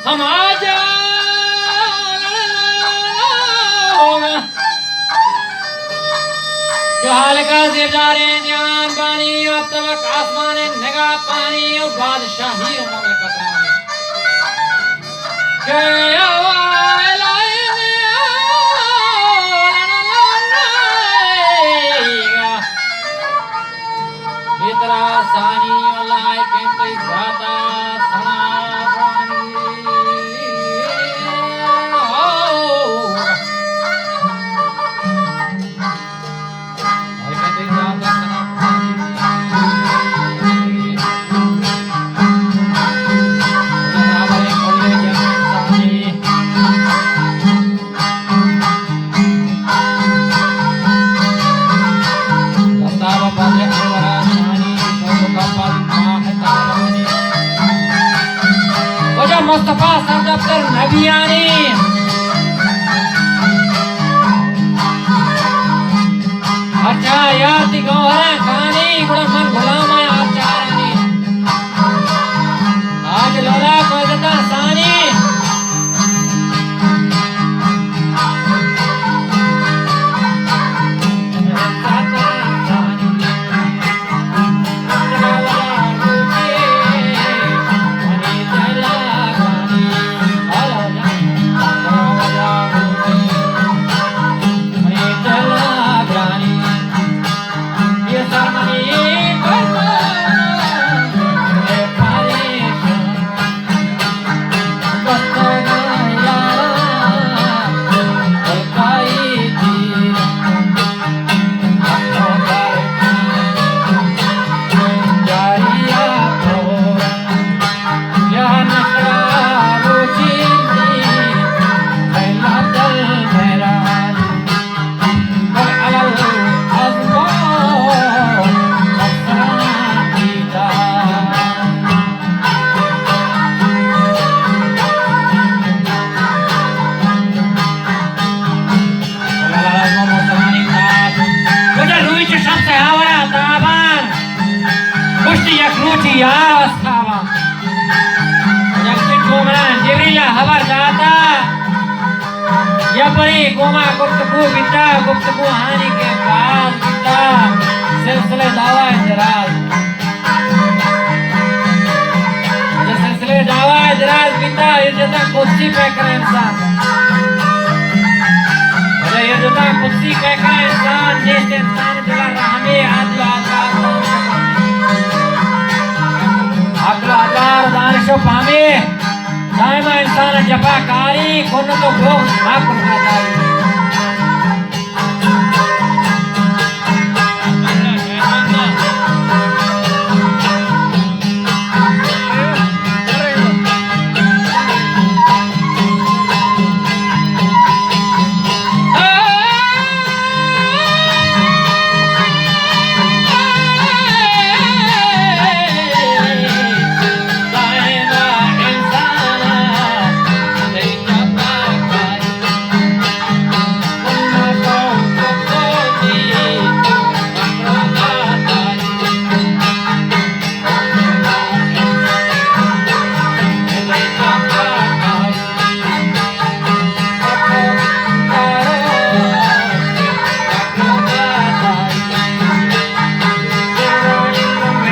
हम आज जो हल्का से जा रहे हैं ध्यान पानी और तबक आसमान निगाह पानी और बादशाही और ममलकत इतरा सानी वाला के कोई जाता सना मुस्तफा सरदफ्तर नबियानी अच्छा याद गौहरा कहानी गुड़ा मन गुलाम है आचारानी आज लोला को जता सानी गुफ्तगू हानि के बाद सिलसिले दावा इजराज सिलसिले दावा इजराज बिता इज्जत कुर्सी पे करे इंसान ये जो कुर्सी पे करे इंसान जैसे इंसान जला रहमे आदल आजार दानिशो पामे दायमा इंसान जफाकारी कोन तो बहुत माफ करता है